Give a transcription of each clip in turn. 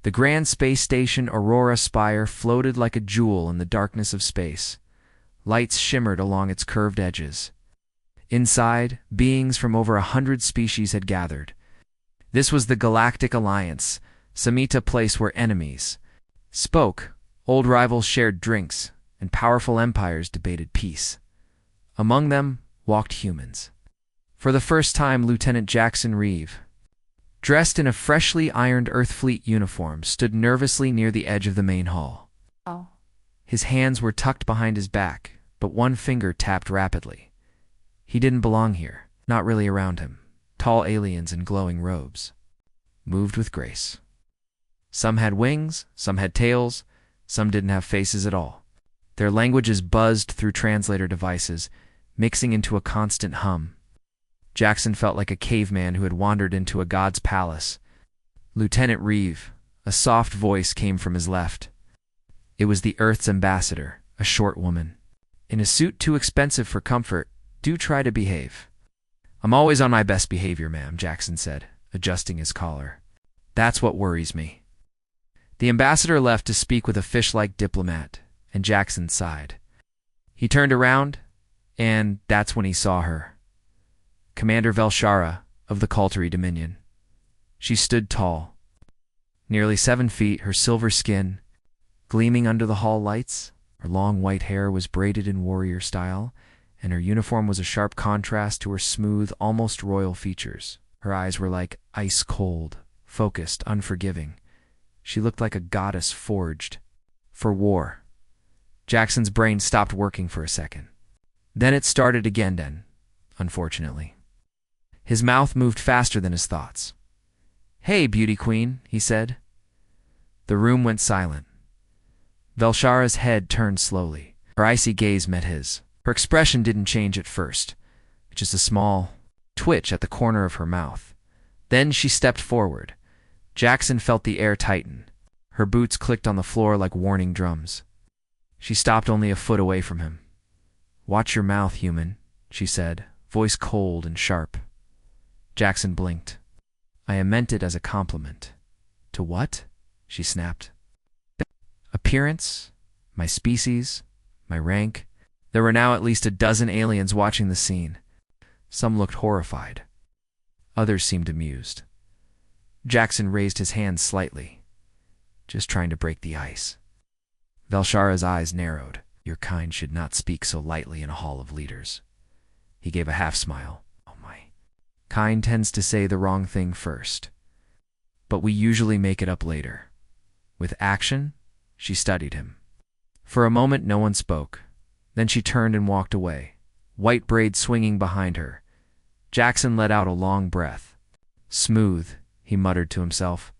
The grand space station Aurora Spire floated like a jewel in the darkness of space. Lights shimmered along its curved edges. Inside, beings from over 100 species had gathered. This was the Galactic Alliance, Samita place where enemies spoke, old rivals shared drinks, and powerful empires debated peace. Among them walked humans. For the first time, Lieutenant Jackson Reeve, dressed in a freshly ironed Earthfleet uniform, stood nervously near the edge of the main hall. Oh. His hands were tucked behind his back, but one finger tapped rapidly. He didn't belong here, not really around him. Tall aliens in glowing robes moved with grace. Some had wings, some had tails, some didn't have faces at all. Their languages buzzed through translator devices, mixing into a constant hum. Jackson felt like a caveman who had wandered into a god's palace. Lieutenant Reeve, a soft voice came from his left. It was the Earth's ambassador, a short woman. In a suit too expensive for comfort, do try to behave. I'm always on my best behavior, ma'am, Jackson said, adjusting his collar. That's what worries me. The ambassador left to speak with a fish-like diplomat, and Jackson sighed. He turned around, and that's when he saw her. Commander Velshara of the Kaltari Dominion. She stood tall, nearly 7 feet, her silver skin gleaming under the hall lights. Her long white hair was braided in warrior style, and her uniform was a sharp contrast to her smooth, almost royal features. Her eyes were like ice cold, focused, unforgiving. She looked like a goddess forged for war. Jackson's brain stopped working for a second. Then it started again, unfortunately. His mouth moved faster than his thoughts. "Hey, beauty queen," he said. The room went silent. Velshara's head turned slowly. Her icy gaze met his. Her expression didn't change at first, just a small twitch at the corner of her mouth. Then she stepped forward. Jackson felt the air tighten. Her boots clicked on the floor like warning drums. She stopped only a foot away from him. "Watch your mouth, human," she said, voice cold and sharp. Jackson blinked. "I meant it as a compliment." "To what?" she snapped. "Appearance, my species, my rank." There were now at least a dozen aliens watching the scene. Some looked horrified. Others seemed amused. Jackson raised his hand slightly, just trying to break the ice. Velshara's eyes narrowed. "Your kind should not speak so lightly in a hall of leaders." He gave a half-smile. "Oh, my kind tends to say the wrong thing first. But we usually make it up later." With action, she studied him. For a moment, no one spoke. Then she turned and walked away, white braid swinging behind her. Jackson let out a long breath. "Smooth," he muttered to himself.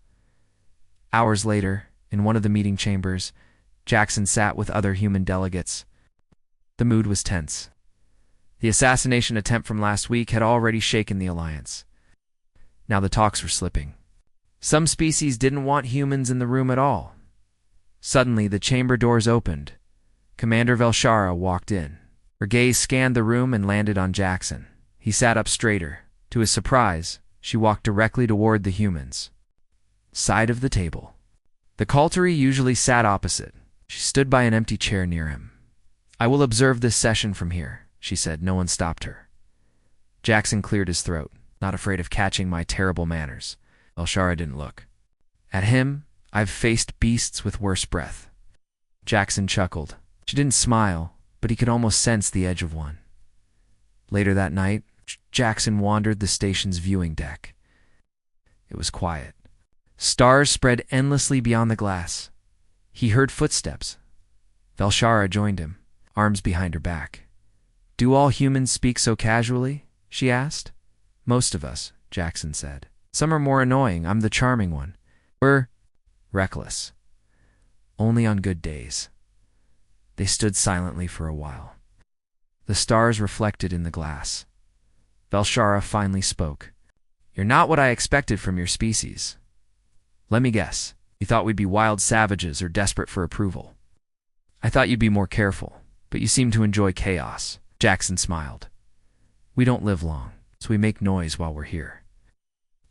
Hours later, in one of the meeting chambers, Jackson sat with other human delegates. The mood was tense. The assassination attempt from last week had already shaken the alliance. Now the talks were slipping. Some species didn't want humans in the room at all. Suddenly, the chamber doors opened. Commander Velshara walked in. Her gaze scanned the room and landed on Jackson. He sat up straighter. To his surprise, she walked directly toward the humans' side of the table. The Kaltari usually sat opposite. She stood by an empty chair near him. "I will observe this session from here," she said. No one stopped her. Jackson cleared his throat, not afraid of catching my terrible manners. Velshara didn't look. At him, I've faced beasts with worse breath. Jackson chuckled. She didn't smile, but he could almost sense the edge of one. Later that night, Jackson wandered the station's viewing deck. It was quiet. Stars spread endlessly beyond the glass. He heard footsteps. Velshara joined him, arms behind her back. "Do all humans speak so casually?" she asked. "Most of us," Jackson said. "Some are more annoying. I'm the charming one. We're reckless. Only on good days." They stood silently for a while. The stars reflected in the glass. Velshara finally spoke. "You're not what I expected from your species. Let me guess. You thought we'd be wild savages or desperate for approval. I thought you'd be more careful, but you seem to enjoy chaos." Jackson smiled. "We don't live long, so we make noise while we're here."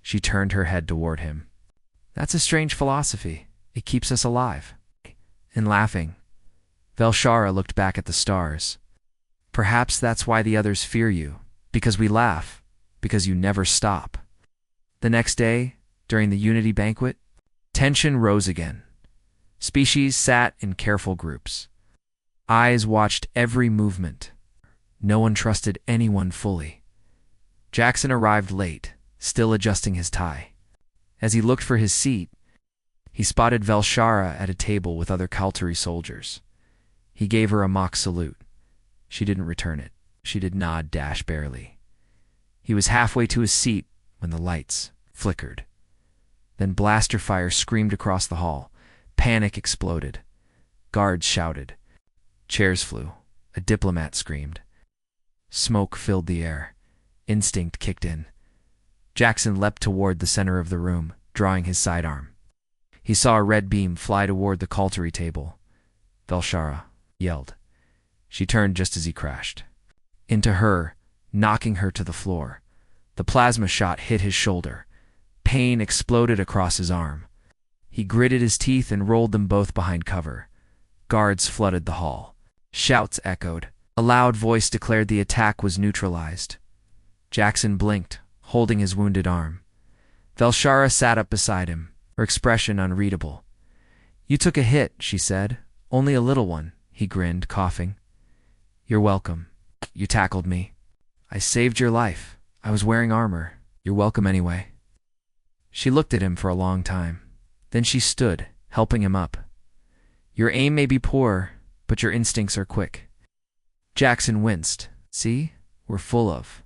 She turned her head toward him. That's a strange philosophy. It keeps us alive. And laughing, Velshara looked back at the stars. Perhaps that's why the others fear you, because we laugh, because you never stop. The next day, during the Unity banquet, tension rose again. Species sat in careful groups. Eyes watched every movement. No one trusted anyone fully. Jackson arrived late, still adjusting his tie. As he looked for his seat, he spotted Velshara at a table with other Kaltari soldiers. He gave her a mock salute. She didn't return it. She did nod barely. He was halfway to his seat when the lights flickered. Then blaster fire screamed across the hall. Panic exploded. Guards shouted. Chairs flew. A diplomat screamed. Smoke filled the air. Instinct kicked in. Jackson leapt toward the center of the room, drawing his sidearm. He saw a red beam fly toward the Kaltari table. Velshara yelled. She turned just as he crashed. Into her, knocking her to the floor. The plasma shot hit his shoulder. Pain exploded across his arm. He gritted his teeth and rolled them both behind cover. Guards flooded the hall. Shouts echoed. A loud voice declared the attack was neutralized. Jackson blinked, holding his wounded arm. Velshara sat up beside him, her expression unreadable. You took a hit, she said. Only a little one, he grinned, coughing. You're welcome. You tackled me. I saved your life. I was wearing armor. You're welcome anyway. She looked at him for a long time. Then she stood, helping him up. Your aim may be poor, but your instincts are quick. Jackson winced. See? We're full of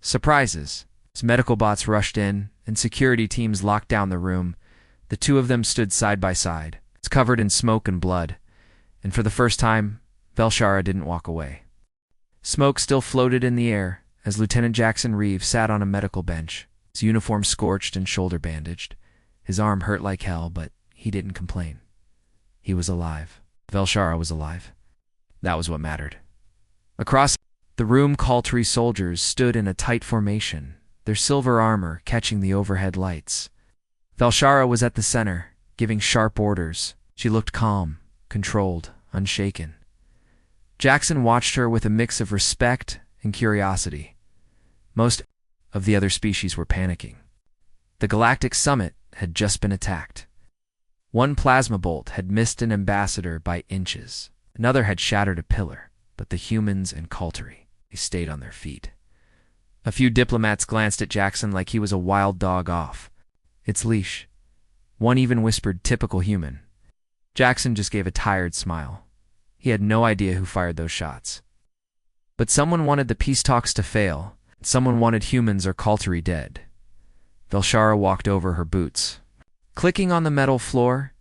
surprises. As medical bots rushed in and security teams locked down the room, the two of them stood side by side. It's covered in smoke and blood, and for the first time, Velshara didn't walk away. Smoke still floated in the air as Lieutenant Jackson Reeve sat on a medical bench, his uniform scorched and shoulder bandaged. His arm hurt like hell, but he didn't complain. He was alive. Velshara was alive. That was what mattered. Across the room, Kaltari soldiers stood in a tight formation, their silver armor catching the overhead lights. Velshara was at the center, giving sharp orders. She looked calm, controlled, unshaken. Jackson watched her with a mix of respect and curiosity. Most of the other species were panicking. The Galactic Summit had just been attacked. One plasma bolt had missed an ambassador by inches. Another had shattered a pillar, but the humans and Kaltari, they stayed on their feet. A few diplomats glanced at Jackson like he was a wild dog off its leash. One even whispered, "Typical human." Jackson just gave a tired smile. He had no idea who fired those shots. But someone wanted the peace talks to fail. Someone wanted humans or Kaltari dead. Velshara walked over her boots. Clicking on the metal floor.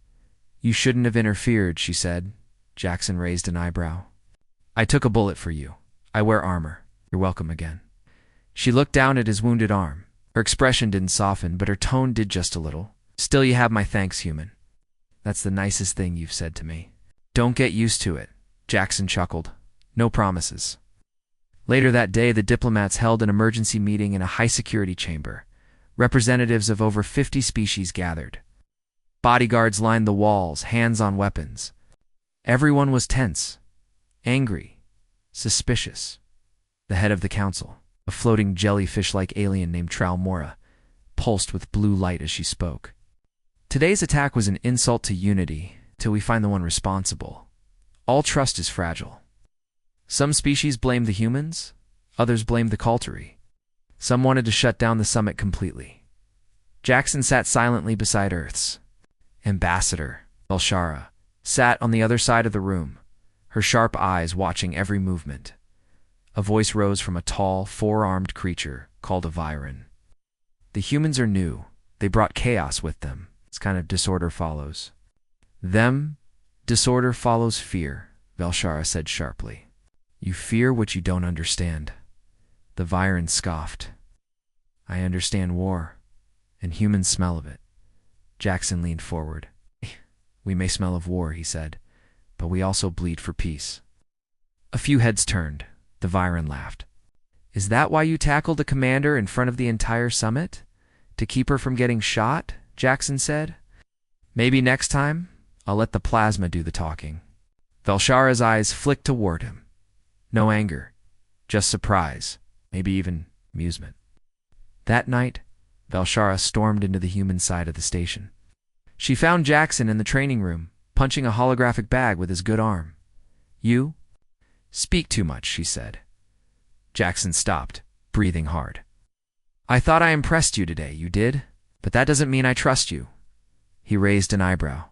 You shouldn't have interfered, she said. Jackson raised an eyebrow. I took a bullet for you. I wear armor. You're welcome again. She looked down at his wounded arm. Her expression didn't soften, but her tone did just a little. Still, you have my thanks, human. That's the nicest thing you've said to me. Don't get used to it, Jackson chuckled. No promises. Later that day, the diplomats held an emergency meeting in a high-security chamber. Representatives of over 50 species gathered. Bodyguards lined the walls, hands on weapons. Everyone was tense, angry, suspicious. The head of the council, a floating jellyfish-like alien named Tralmora, pulsed with blue light as she spoke. Today's attack was an insult to unity, till we find the one responsible. All trust is fragile. Some species blame the humans, others blame the Kaltari. Some wanted to shut down the summit completely. Jackson sat silently beside Earth's ambassador, Velshara, sat on the other side of the room, her sharp eyes watching every movement. A voice rose from a tall, four-armed creature called a Viren. The humans are new. They brought chaos with them. It's kind of disorder follows. Disorder follows fear, Velshara said sharply. You fear what you don't understand. The Viren scoffed. I understand war, and humans smell of it. Jackson leaned forward. We may smell of war, he said, but we also bleed for peace. A few heads turned. The Viren laughed. Is that why you tackled the commander in front of the entire summit? To keep her from getting shot? Jackson said. Maybe next time, I'll let the plasma do the talking. Velshara's eyes flicked toward him. No anger, just surprise, maybe even amusement. That night, Velshara stormed into the human side of the station. She found Jackson in the training room, punching a holographic bag with his good arm. You? Speak too much, she said. Jackson stopped, breathing hard. I thought I impressed you today, you did? But that doesn't mean I trust you. He raised an eyebrow.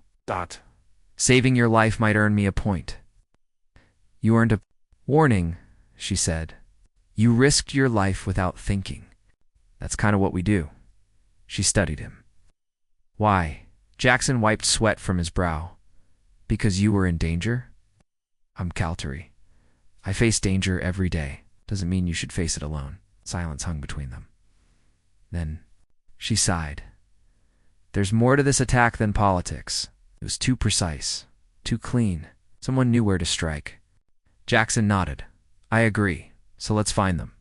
Saving your life might earn me a point. You earned a warning, she said. You risked your life without thinking. That's kind of what we do. She studied him. Why? Jackson wiped sweat from his brow. Because you were in danger? I'm Calteri. I face danger every day. Doesn't mean you should face it alone. Silence hung between them. Then she sighed. There's more to this attack than politics. It was too precise, too clean. Someone knew where to strike. Jackson nodded. I agree, so let's find them.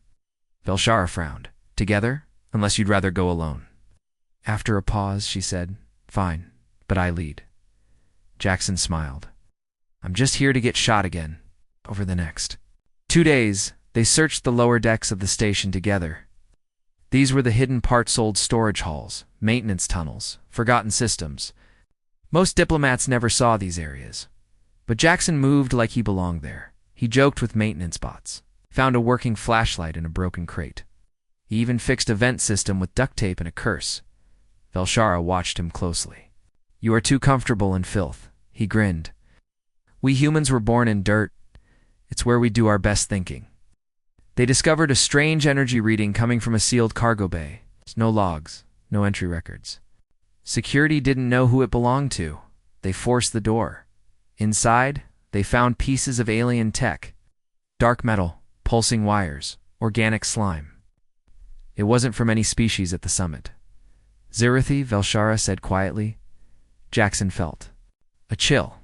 Velshara frowned. Together? Unless you'd rather go alone. After a pause, she said, Fine, but I lead. Jackson smiled. I'm just here to get shot again. Over the next 2 days, they searched the lower decks of the station together. These were the hidden parts-old storage halls, maintenance tunnels, forgotten systems. Most diplomats never saw these areas. But Jackson moved like he belonged there. He joked with maintenance bots, found a working flashlight in a broken crate. He even fixed a vent system with duct tape and a curse. Velshara watched him closely. You are too comfortable in filth, he grinned. We humans were born in dirt. It's where we do our best thinking. They discovered a strange energy reading coming from a sealed cargo bay. No logs, no entry records. Security didn't know who it belonged to. They forced the door. Inside, they found pieces of alien tech. Dark metal, pulsing wires, organic slime. It wasn't from any species at the summit. Zirithi, Velshara said quietly. Jackson felt a chill.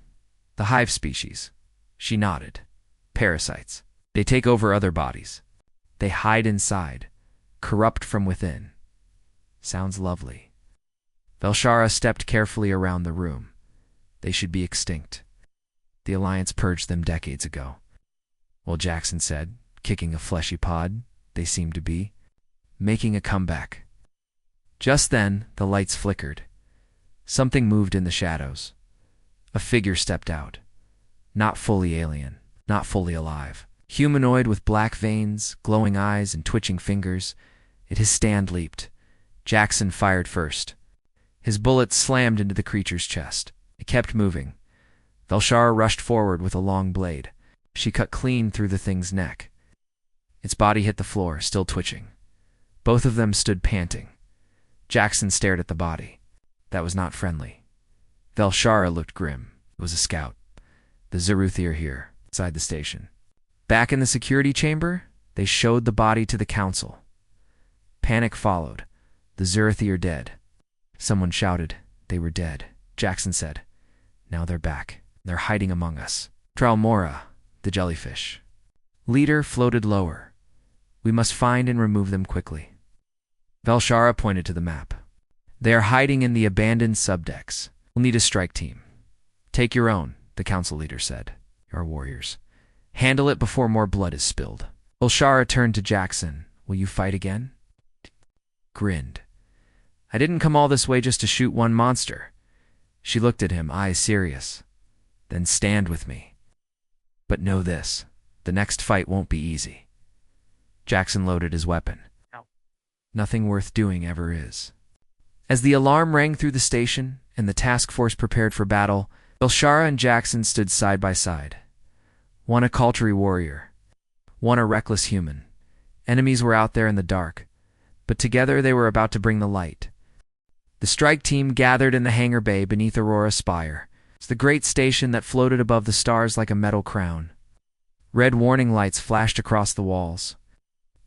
The hive species. She nodded. Parasites. They take over other bodies. They hide inside, corrupt from within. Sounds lovely. Velshara stepped carefully around the room. They should be extinct. The Alliance purged them decades ago. Well, Jackson said, kicking a fleshy pod, they seemed to be, making a comeback. Just then, the lights flickered. Something moved in the shadows. A figure stepped out. Not fully alien, not fully alive. Humanoid with black veins, glowing eyes, and twitching fingers. At his stand leaped. Jackson fired first. His bullet slammed into the creature's chest. It kept moving. Velshara rushed forward with a long blade. She cut clean through the thing's neck. Its body hit the floor, still twitching. Both of them stood panting. Jackson stared at the body. That was not friendly. Velshara looked grim. It was a scout. The Zirithi are here, inside the station. Back in the security chamber, they showed the body to the council. Panic followed. The Zirithi are dead. Someone shouted. They were dead. Jackson said. Now they're back. They're hiding among us. Tralmora, the jellyfish. Leader floated lower. We must find and remove them quickly. Velshara pointed to the map. They are hiding in the abandoned subdecks. We'll need a strike team. Take your own, the council leader said. You're warriors. Handle it before more blood is spilled. Velshara turned to Jackson. Will you fight again? Grinned. I didn't come all this way just to shoot one monster. She looked at him, eyes serious. Then stand with me. But know this, the next fight won't be easy. Jackson loaded his weapon. Nothing worth doing ever is. As the alarm rang through the station and the task force prepared for battle, Velshara and Jackson stood side by side. One a Calteri warrior, one a reckless human. Enemies were out there in the dark, but together they were about to bring the light. The strike team gathered in the hangar bay beneath Aurora Spire. It's the great station that floated above the stars like a metal crown. Red warning lights flashed across the walls,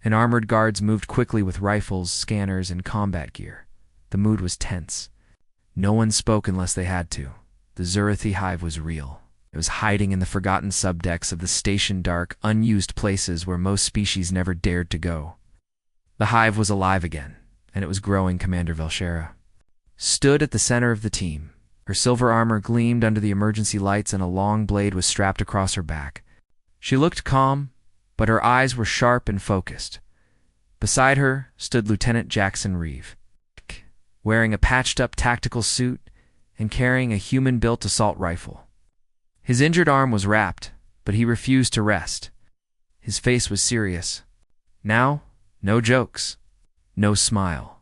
and armored guards moved quickly with rifles, scanners, and combat gear. The mood was tense. No one spoke unless they had to. The Zirithi hive was real. It was hiding in the forgotten subdecks of the station, dark, unused places where most species never dared to go. The hive was alive again, and it was growing. Commander Velshara stood at the center of the team. Her silver armor gleamed under the emergency lights and a long blade was strapped across her back. She looked calm, but her eyes were sharp and focused. Beside her stood Lieutenant Jackson Reeve, wearing a patched-up tactical suit and carrying a human-built assault rifle. His injured arm was wrapped, but he refused to rest. His face was serious. Now, no jokes, no smile.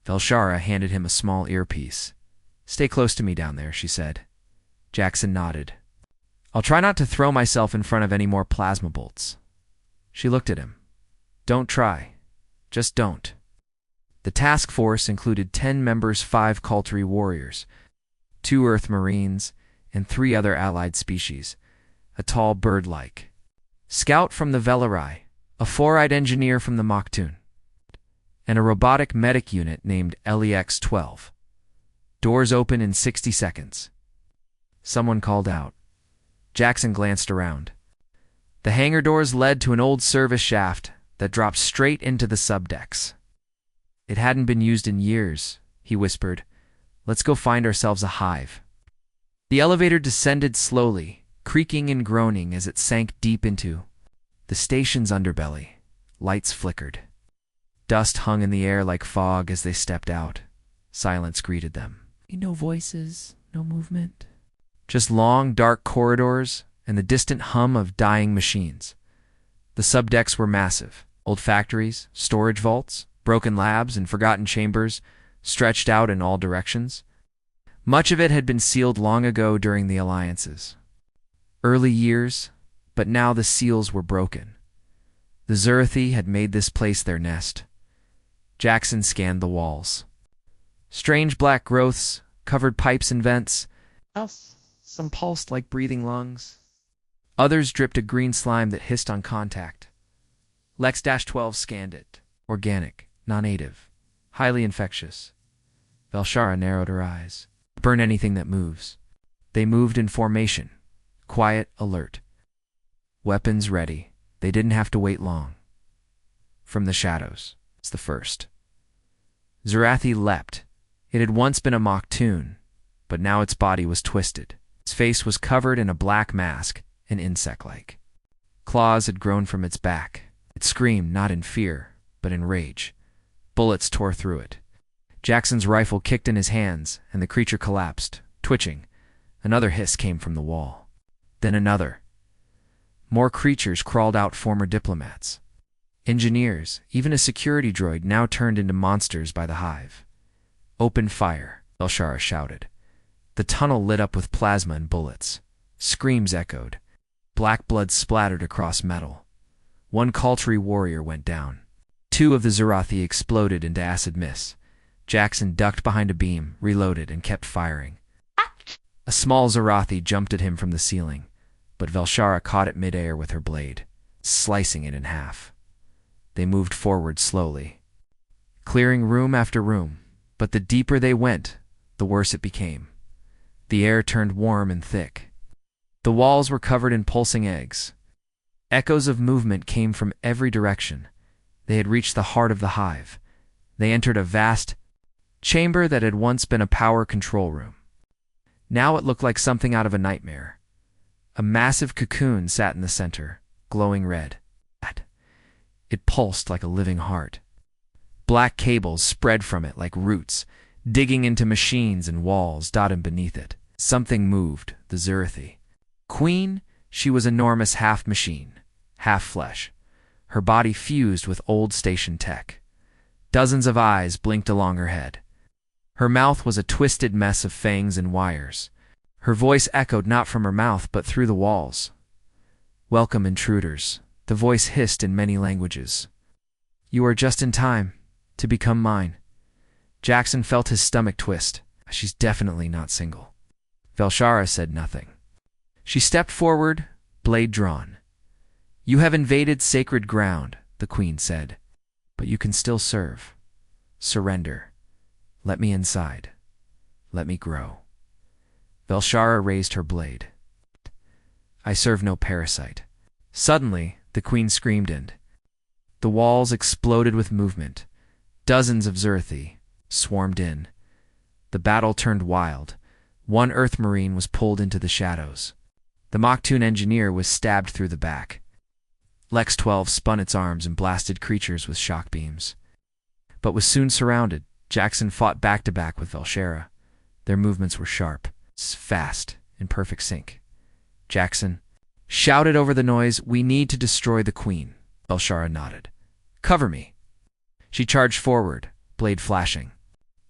Velshara handed him a small earpiece. "Stay close to me down there," she said. Jackson nodded. "I'll try not to throw myself in front of any more plasma bolts." She looked at him. "Don't try. Just don't." The task force included 10 members, 5 Kaltari warriors, 2 Earth Marines, and 3 other allied species, a tall bird-like scout from the Velarai, a 4-eyed engineer from the Moktun, and a robotic medic unit named LEX-12. Doors open in 60 seconds. Someone called out. Jackson glanced around. The hangar doors led to an old service shaft that dropped straight into the subdecks. "It hadn't been used in years," he whispered. "Let's go find ourselves a hive." The elevator descended slowly, creaking and groaning as it sank deep into the station's underbelly. Lights flickered. Dust hung in the air like fog as they stepped out. Silence greeted them. No voices, no movement. Just long, dark corridors and the distant hum of dying machines. The subdecks were massive. Old factories, storage vaults, broken labs, and forgotten chambers stretched out in all directions. Much of it had been sealed long ago during the alliances. Early years, but now the seals were broken. The Zurathi had made this place their nest. Jackson scanned the walls. Strange black growths covered pipes and vents. Some pulsed like breathing lungs. Others dripped a green slime that hissed on contact. Lex-12 scanned it. Organic, non-native, highly infectious. Velshara narrowed her eyes. "Burn anything that moves." They moved in formation, quiet, alert. Weapons ready. They didn't have to wait long. From the shadows, it's the first. Zurathi leapt. It had once been a Moktun, but now its body was twisted. Its face was covered in a black mask, and insect-like. Claws had grown from its back. It screamed not in fear, but in rage. Bullets tore through it. Jackson's rifle kicked in his hands, and the creature collapsed, twitching. Another hiss came from the wall. Then another. More creatures crawled out, former diplomats. Engineers, even a security droid, now turned into monsters by the hive. "Open fire," Velshara shouted. The tunnel lit up with plasma and bullets. Screams echoed. Black blood splattered across metal. 1 Kaltari warrior went down. 2 of the Zurathi exploded into acid mist. Jackson ducked behind a beam, reloaded, and kept firing. A small Zurathi jumped at him from the ceiling, but Velshara caught it midair with her blade, slicing it in half. They moved forward slowly, clearing room after room, but the deeper they went, the worse it became. The air turned warm and thick. The walls were covered in pulsing eggs. Echoes of movement came from every direction. They had reached the heart of the hive. They entered a vast chamber that had once been a power control room. Now it looked like something out of a nightmare. A massive cocoon sat in the center, glowing red. It pulsed like a living heart. Black cables spread from it like roots, digging into machines and walls dotted beneath it. Something moved, the Zurathi. Queen, she was enormous, half machine, half flesh. Her body fused with old station tech. Dozens of eyes blinked along her head. Her mouth was a twisted mess of fangs and wires. Her voice echoed not from her mouth but through the walls. "Welcome, intruders," the voice hissed in many languages. "You are just in time to become mine." Jackson felt his stomach twist. She's definitely not single. Velshara said nothing. She stepped forward, blade drawn. "You have invaded sacred ground," the queen said, "but you can still serve. Surrender. Let me inside. Let me grow." Velshara raised her blade. "I serve no parasite." Suddenly, the queen screamed and the walls exploded with movement. Dozens of Zurathi swarmed in. The battle turned wild. One Earth Marine was pulled into the shadows. The Mach-Tun engineer was stabbed through the back. Lex-12 spun its arms and blasted creatures with shock beams. But was soon surrounded. Jackson fought back-to-back with Velshara. Their movements were sharp, fast, in perfect sync. Jackson shouted over the noise, "We need to destroy the Queen." Velshara nodded. "Cover me." She charged forward, blade flashing.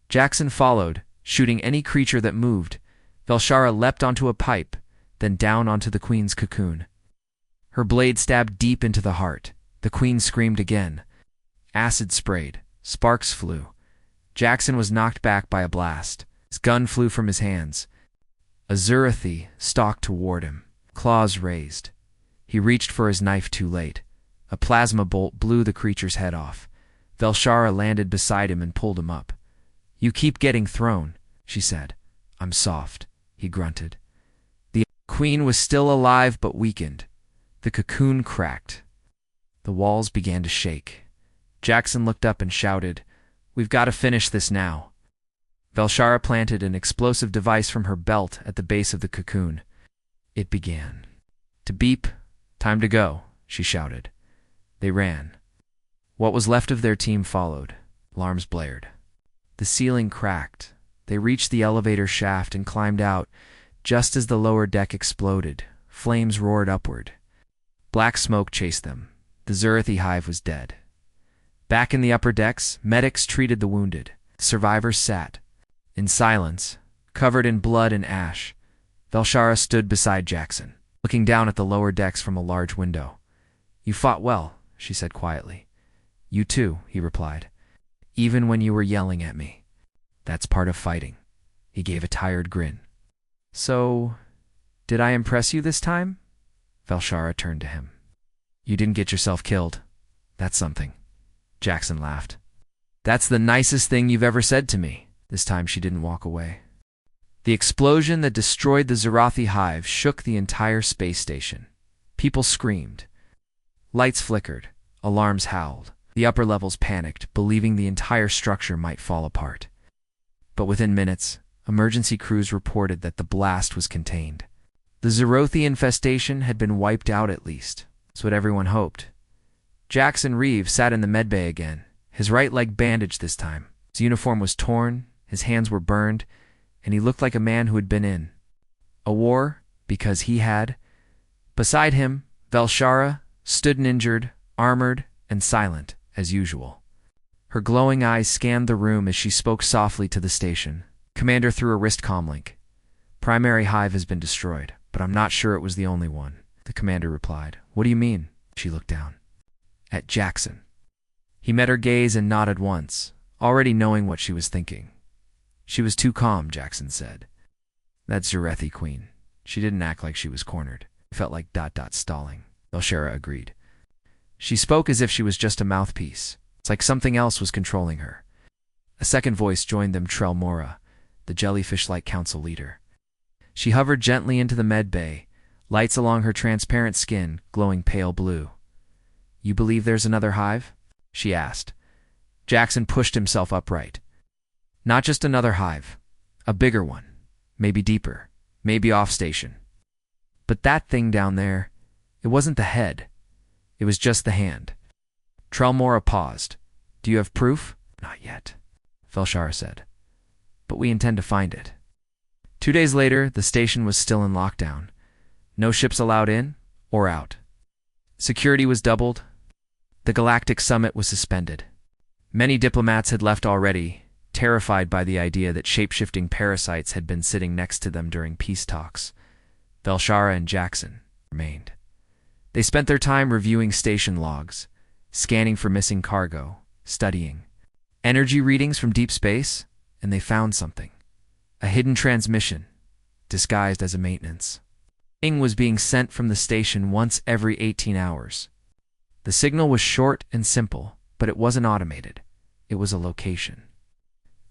Jackson followed, shooting any creature that moved. Velshara leapt onto a pipe, then down onto the Queen's cocoon. Her blade stabbed deep into the heart. The Queen screamed again. Acid sprayed. Sparks flew. Jackson was knocked back by a blast. His gun flew from his hands. A Zurathi stalked toward him, claws raised. He reached for his knife too late. A plasma bolt blew the creature's head off. Velshara landed beside him and pulled him up. "You keep getting thrown," she said. "I'm soft," he grunted. The Queen was still alive but weakened. The cocoon cracked. The walls began to shake. Jackson looked up and shouted, "We've got to finish this now." Velshara planted an explosive device from her belt at the base of the cocoon. It began to beep. "Time to go," she shouted. They ran. What was left of their team followed. Alarms blared. The ceiling cracked. They reached the elevator shaft and climbed out. Just as the lower deck exploded, flames roared upward. Black smoke chased them. The Zurathi hive was dead. Back in the upper decks, medics treated the wounded. Survivors sat. In silence, covered in blood and ash, Velshara stood beside Jackson, looking down at the lower decks from a large window. "You fought well," she said quietly. "You too," he replied. "Even when you were yelling at me. That's part of fighting." He gave a tired grin. "So, did I impress you this time?" Velshara turned to him. "You didn't get yourself killed. That's something." Jackson laughed. "That's the nicest thing you've ever said to me." This time she didn't walk away. The explosion that destroyed the Zurathi hive shook the entire space station. People screamed. Lights flickered. Alarms howled. The upper levels panicked, believing the entire structure might fall apart. But within minutes, emergency crews reported that the blast was contained. The Zurathi infestation had been wiped out at least. That's what everyone hoped. Jackson Reeves sat in the medbay again, his right leg bandaged this time. His uniform was torn, his hands were burned, and he looked like a man who had been in a war, because he had. Beside him, Velshara stood injured, armored, and silent, as usual. Her glowing eyes scanned the room as she spoke softly to the station. Commander threw a wrist comlink. "Primary hive has been destroyed, but I'm not sure it was the only one," the commander replied. "What do you mean?" She looked down. At Jackson. He met her gaze and nodded once, already knowing what she was thinking. "She was too calm," Jackson said. "That's Zurathi Queen. She didn't act like she was cornered. It felt like ... stalling." Velshara agreed. "She spoke as if she was just a mouthpiece. It's like something else was controlling her." A second voice joined them, Trelmora, the jellyfish-like council leader. She hovered gently into the med bay, lights along her transparent skin glowing pale blue. "You believe there's another hive?" she asked. Jackson pushed himself upright. "Not just another hive. A bigger one. Maybe deeper. Maybe off-station. But that thing down there, it wasn't the head. It was just the hand." Trelmora paused. "Do you have proof?" "Not yet," Velshara said. "But we intend to find it." 2 days later, the station was still in lockdown. No ships allowed in or out. Security was doubled. The Galactic Summit was suspended. Many diplomats had left already, terrified by the idea that shape-shifting parasites had been sitting next to them during peace talks. Velshara and Jackson remained. They spent their time reviewing station logs, scanning for missing cargo, studying energy readings from deep space, and they found something. A hidden transmission, disguised as a maintenance. Ing was being sent from the station once every 18 hours. The signal was short and simple, but it wasn't automated. It was a location.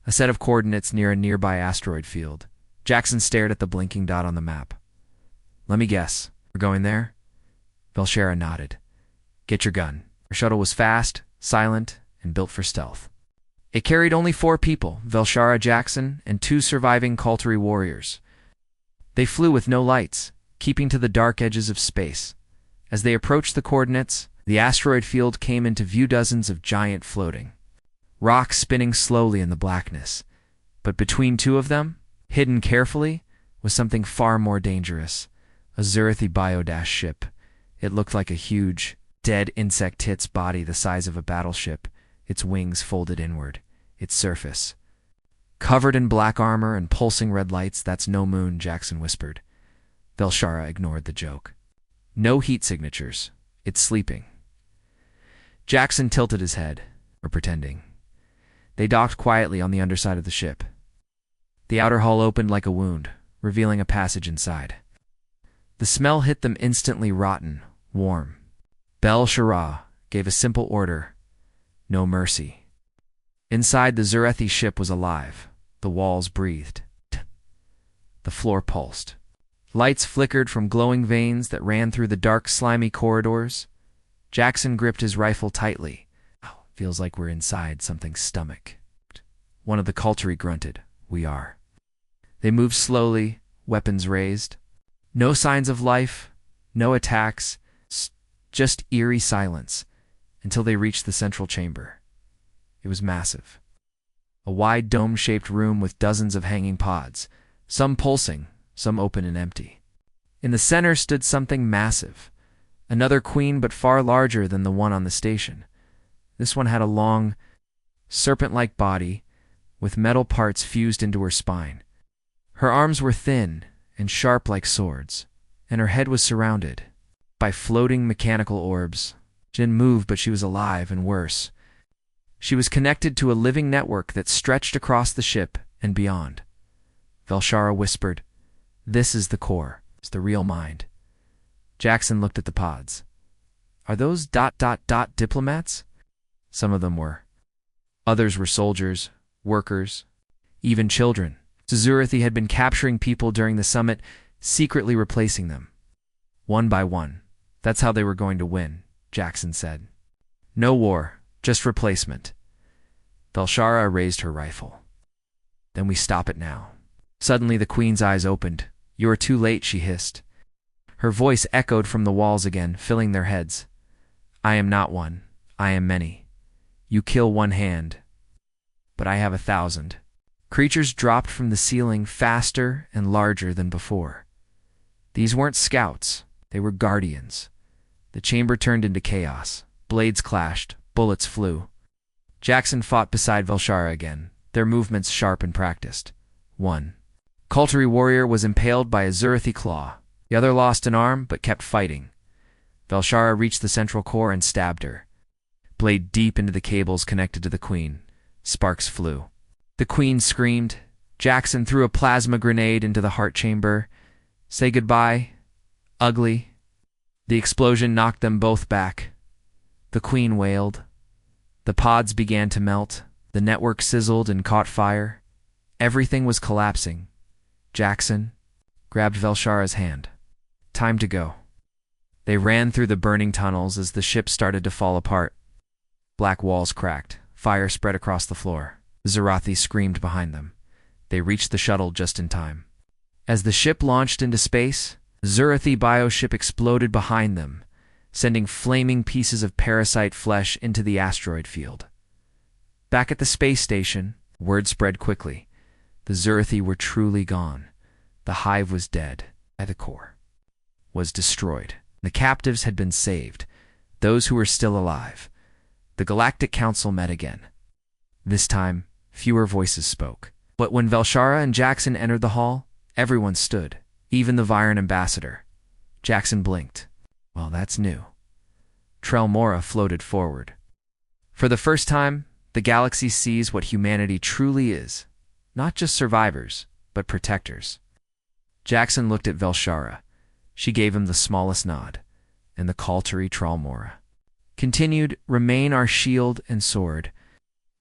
A set of coordinates near a nearby asteroid field. Jackson stared at the blinking dot on the map. "Let me guess. We're going there?" Velshara nodded. "Get your gun." Her shuttle was fast, silent, and built for stealth. It carried only 4 people, Velshara, Jackson, and 2 surviving Kaltari warriors. They flew with no lights, keeping to the dark edges of space. As they approached the coordinates, the asteroid field came into view, dozens of giant floating rocks spinning slowly in the blackness. But between two of them, hidden carefully, was something far more dangerous. A Zurathi bio-dash ship. It looked like a huge, dead insect hit's body the size of a battleship, its wings folded inward, its surface covered in black armor and pulsing red lights. "That's no moon," Jackson whispered. Velshara ignored the joke. "No heat signatures. It's sleeping." Jackson tilted his head, or pretending. They docked quietly on the underside of the ship. The outer hull opened like a wound, revealing a passage inside. The smell hit them instantly, rotten, warm. Bel-Shara gave a simple order: no mercy. Inside, the Zurathi ship was alive. The walls breathed. The floor pulsed. Lights flickered from glowing veins that ran through the dark, slimy corridors. Jackson gripped his rifle tightly. "Oh, feels like we're inside something's stomach." One of the Kulturi grunted. "We are." They moved slowly, weapons raised. No signs of life, no attacks, just eerie silence, until they reached the central chamber. It was massive. A wide dome-shaped room with dozens of hanging pods, some pulsing, some open and empty. In the center stood something massive, another queen but far larger than the one on the station. This one had a long, serpent-like body, with metal parts fused into her spine. Her arms were thin and sharp like swords, and her head was surrounded by floating mechanical orbs. She didn't move, but she was alive, and worse, she was connected to a living network that stretched across the ship and beyond. Velshara whispered, "This is the core. It's the real mind." Jackson looked at the pods. "Are those ... diplomats?" Some of them were. Others were soldiers, workers, even children. Zurathi had been capturing people during the summit, secretly replacing them. One by one. That's how they were going to win, Jackson said. "No war, just replacement." Velshara raised her rifle. "Then we stop it now." Suddenly the queen's eyes opened. "You are too late," she hissed. Her voice echoed from the walls again, filling their heads. "I am not one. I am many. You kill one hand, but I have 1,000. Creatures dropped from the ceiling faster and larger than before. These weren't scouts. They were guardians. The chamber turned into chaos. Blades clashed. Bullets flew. Jackson fought beside Velshara again, their movements sharp and practiced. One Kulturi warrior was impaled by a Zurathi claw. The other lost an arm, but kept fighting. Velshara reached the central core and stabbed her. Blade deep into the cables connected to the queen. Sparks flew. The queen screamed. Jackson threw a plasma grenade into the heart chamber. "Say goodbye, ugly." The explosion knocked them both back. The queen wailed. The pods began to melt. The network sizzled and caught fire. Everything was collapsing. Jackson grabbed Velshara's hand. "Time to go." They ran through the burning tunnels as the ship started to fall apart. Black walls cracked. Fire spread across the floor. Zurathi screamed behind them. They reached the shuttle just in time. As the ship launched into space, the Zurathi bioship exploded behind them, sending flaming pieces of parasite flesh into the asteroid field. Back at the space station, word spread quickly. The Zurathi were truly gone. The hive was dead. The core was destroyed. The captives had been saved. Those who were still alive. The Galactic Council met again. This time, fewer voices spoke. But when Velshara and Jackson entered the hall, everyone stood, even the Viren ambassador. Jackson blinked. "Well, that's new." Trell floated forward. "For the first time, the galaxy sees what humanity truly is. Not just survivors, but protectors." Jackson looked at Velshara. She gave him the smallest nod, and the Kulturi Trell continued, "Remain our shield and sword."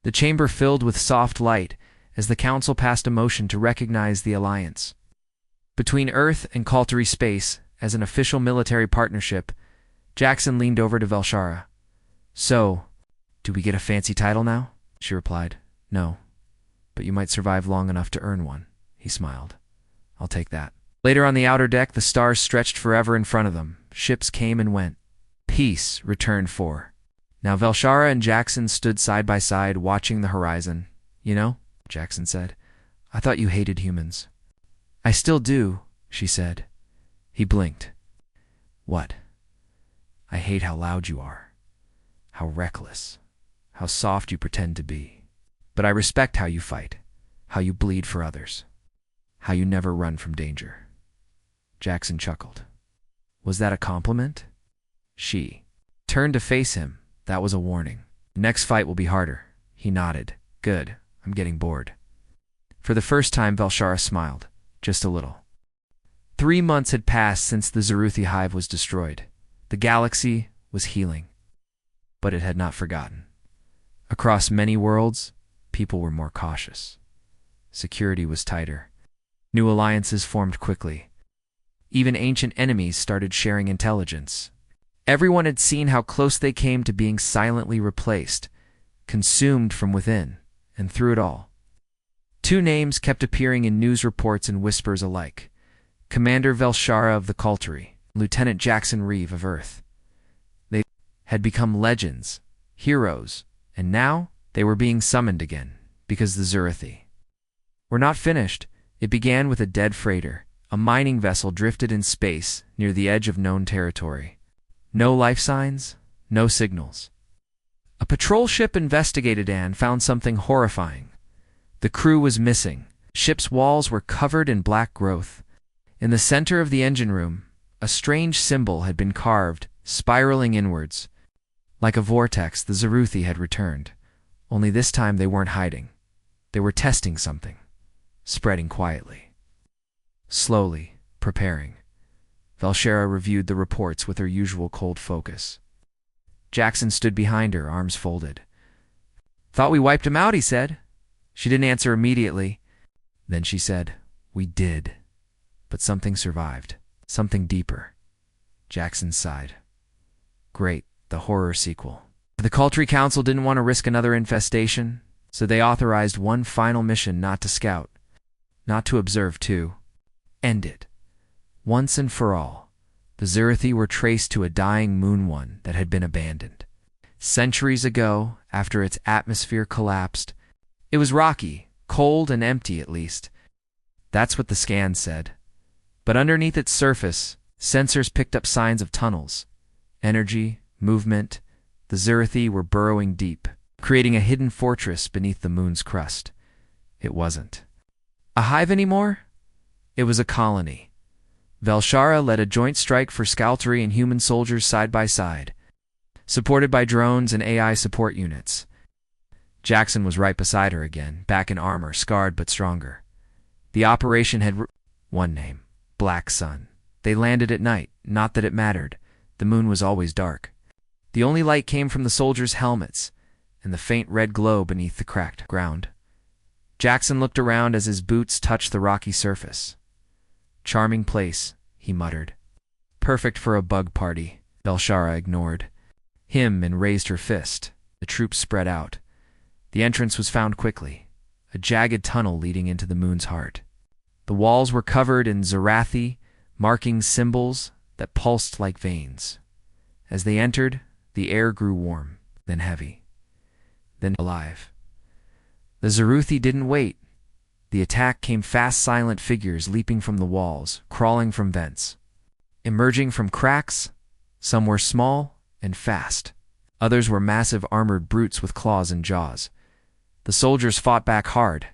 The chamber filled with soft light as the council passed a motion to recognize the alliance between Earth and Kulturi space as an official military partnership. Jackson leaned over to Velshara. "So, do we get a fancy title now?" She replied, "No, but you might survive long enough to earn one." He smiled. "I'll take that." Later on the outer deck, the stars stretched forever in front of them. Ships came and went. Peace returned for. Now Velshara and Jackson stood side by side, watching the horizon. "You know," Jackson said, "I thought you hated humans." "I still do," she said. He blinked. "What?" "I hate how loud you are. How reckless. How soft you pretend to be. But I respect how you fight. How you bleed for others. How you never run from danger." Jackson chuckled. Was that a compliment? She turned to face him. That was a warning. "The next fight will be harder." He nodded. "Good. I'm getting bored." For the first time, Velshara smiled. Just a little. 3 months had passed since the Zeruthi hive was destroyed. The galaxy was healing. But it had not forgotten. Across many worlds, people were more cautious. Security was tighter. New alliances formed quickly. Even ancient enemies started sharing intelligence. Everyone had seen how close they came to being silently replaced, consumed from within, and through it all. 2 names kept appearing in news reports and whispers alike. Commander Velshara of the Culturi, Lieutenant Jackson Reeve of Earth. They had become legends, heroes, and now they were being summoned again, because the Zeruthi were not finished. It began with a dead freighter. A mining vessel drifted in space near the edge of known territory. No life signs, no signals. A patrol ship investigated and found something horrifying. The crew was missing. Ship's walls were covered in black growth. In the center of the engine room, a strange symbol had been carved, spiraling inwards. Like a vortex, the Zeruthi had returned. Only this time they weren't hiding. They were testing something, spreading quietly. Slowly, preparing. Velshara reviewed the reports with her usual cold focus. Jackson stood behind her, arms folded. "Thought we wiped him out," he said. She didn't answer immediately. Then she said, "We did. But something survived. Something deeper." Jackson sighed. Great, the horror sequel. The Culturi Council didn't want to risk another infestation, so they authorized one final mission: not to scout, not to observe, to end it. Once and for all, the Zeruthi were traced to a dying moon one that had been abandoned. Centuries ago, after its atmosphere collapsed, it was rocky, cold and empty at least. That's what the scan said. But underneath its surface, sensors picked up signs of tunnels, energy, movement. The Zeruthi were burrowing deep, creating a hidden fortress beneath the moon's crust. It wasn't a hive anymore. It was a colony. Velshara led a joint strike for Scalteri and human soldiers side by side, supported by drones and AI support units. Jackson was right beside her again, back in armor, scarred but stronger. The operation had one name: Black Sun. They landed at night, not that it mattered. The moon was always dark. The only light came from the soldiers' helmets and the faint red glow beneath the cracked ground. Jackson looked around as his boots touched the rocky surface. "Charming place," he muttered. "Perfect for a bug party." Velshara ignored him and raised her fist. The troops spread out. The entrance was found quickly, a jagged tunnel leading into the moon's heart. The walls were covered in Zerathi, marking symbols that pulsed like veins. As they entered, the air grew warm, then heavy, then alive. The Zeruthi didn't wait. The attack came fast, silent figures leaping from the walls, crawling from vents, emerging from cracks. Some were small and fast. Others were massive armored brutes with claws and jaws. The soldiers fought back hard.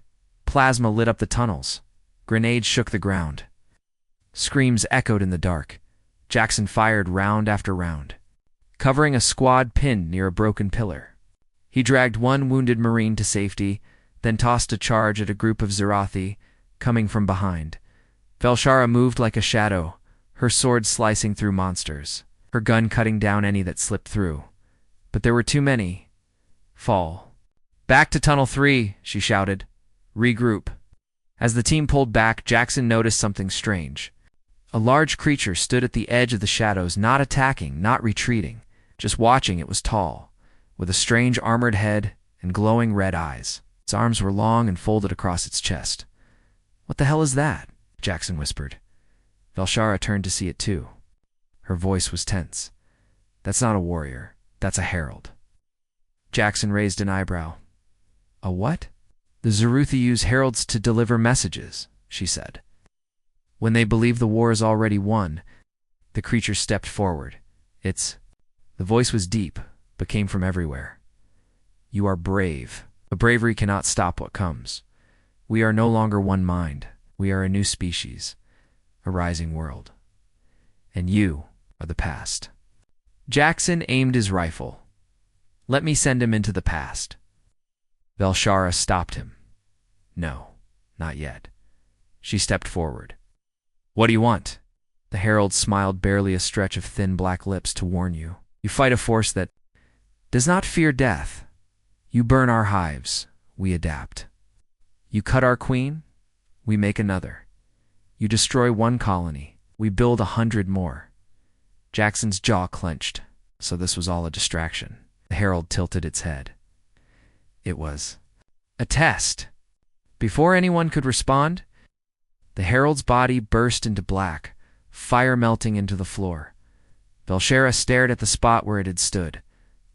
Plasma lit up the tunnels. Grenades shook the ground. Screams echoed in the dark. Jackson fired round after round, covering a squad pinned near a broken pillar. He dragged one wounded Marine to safety, then tossed a charge at a group of Zerathi coming from behind. Velshara moved like a shadow, her sword slicing through monsters, her gun cutting down any that slipped through. But there were too many. Fall. "Back to Tunnel 3, she shouted. "Regroup." As the team pulled back, Jackson noticed something strange. A large creature stood at the edge of the shadows, not attacking, not retreating, just watching. It was tall, with a strange armored head and glowing red eyes. Its arms were long and folded across its chest. "What the hell is that?" Jackson whispered. Velshara turned to see it too. Her voice was tense. That's not a warrior. That's a herald. Jackson raised an eyebrow. A what? The Zeruthi use heralds to deliver messages, she said. When they believe the war is already won, the creature stepped forward. The voice was deep, but came from everywhere. You are brave, but bravery cannot stop what comes. We are no longer one mind. We are a new species, a rising world. And you are the past. Jackson aimed his rifle. Let me send him into the past. Velshara stopped him. No, not yet. She stepped forward. What do you want? The herald smiled, barely a stretch of thin black lips, to warn you. You fight a force that does not fear death. You burn our hives. We adapt. You cut our queen. We make another. You destroy one colony. We build 100 more. Jackson's jaw clenched. So this was all a distraction. The herald tilted its head. It was a test. Before anyone could respond, the herald's body burst into black, fire melting into the floor. Velshara stared at the spot where it had stood.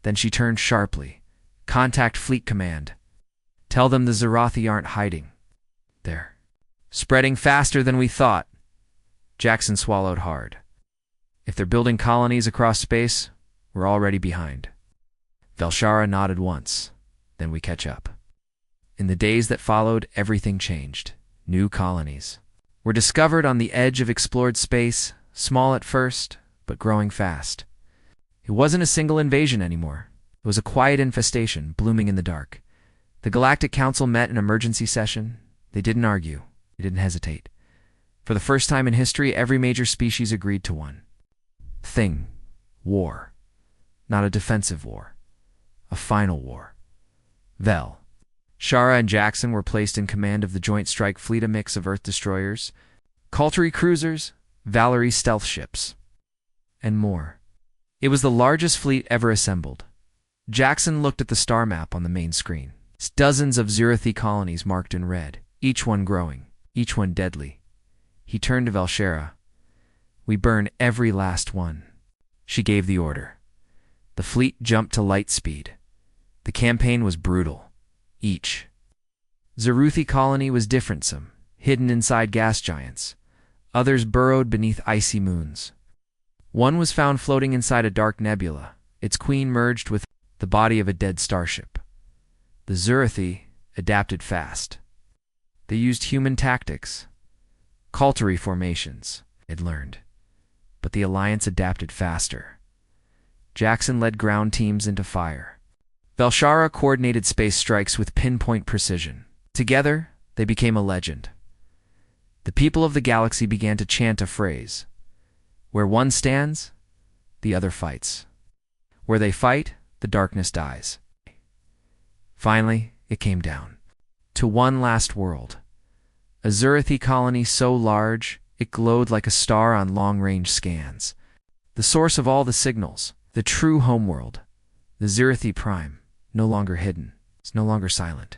Then she turned sharply. Contact Fleet Command. Tell them the Zerothi aren't hiding. They're spreading faster than we thought. Jackson swallowed hard. If they're building colonies across space, we're already behind. Velshara nodded once. Then we catch up. In the days that followed, everything changed. New colonies were discovered on the edge of explored space, small at first, but growing fast. It wasn't a single invasion anymore. It was a quiet infestation, blooming in the dark. The Galactic Council met in emergency session. They didn't argue. They didn't hesitate. For the first time in history, every major species agreed to one thing: war. Not a defensive war. A final war. Shara and Jackson were placed in command of the Joint Strike Fleet, a mix of Earth destroyers, Kaltari cruisers, Valerie stealth ships, and more. It was the largest fleet ever assembled. Jackson looked at the star map on the main screen. Dozens of Zerothi colonies marked in red, each one growing, each one deadly. He turned to Velshara. We burn every last one. She gave the order. The fleet jumped to light speed. The campaign was brutal. Each Zeruthi colony was different, some hidden inside gas giants. Others burrowed beneath icy moons. One was found floating inside a dark nebula, its queen merged with the body of a dead starship. The Zerothi adapted fast. They used human tactics, Kaltari formations, it learned. But the Alliance adapted faster. Jackson led ground teams into fire. Velshara coordinated space strikes with pinpoint precision. Together, they became a legend. The people of the galaxy began to chant a phrase. Where one stands, the other fights. Where they fight, the darkness dies. Finally, it came down to one last world. A Zerothi colony so large, it glowed like a star on long-range scans. The source of all the signals, the true homeworld, the Zerothi Prime. No longer hidden. It's no longer silent.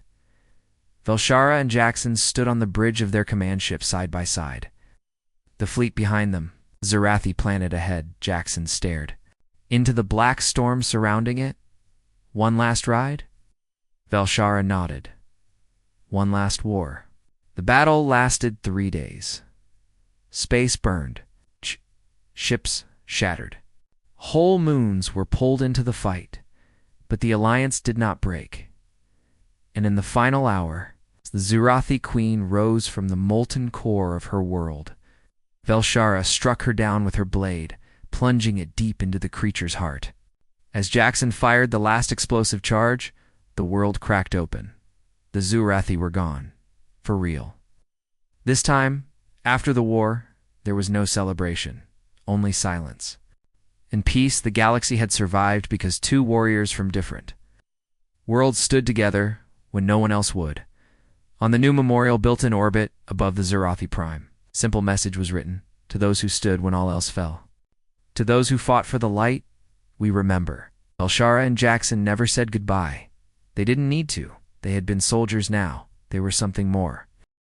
Velshara and Jackson stood on the bridge of their command ship side by side. The fleet behind them, Zerathi planet ahead. Jackson stared into the black storm surrounding it. One last ride? Velshara nodded. One last war. The battle lasted 3 days. Space burned. Ships shattered. Whole moons were pulled into the fight. But the Alliance did not break. And in the final hour, the Zerothi queen rose from the molten core of her world. Velshara struck her down with her blade, plunging it deep into the creature's heart. As Jackson fired the last explosive charge, the world cracked open. The Zerothi were gone. For real. This time, after the war, there was no celebration, only silence. In peace, the galaxy had survived because two warriors from different worlds stood together when no one else would. On the new memorial built in orbit above the Zerothi Prime, a simple message was written to those who stood when all else fell. To those who fought for the light, we remember. Velshara and Jackson never said goodbye. They didn't need to. They had been soldiers now. They were something more.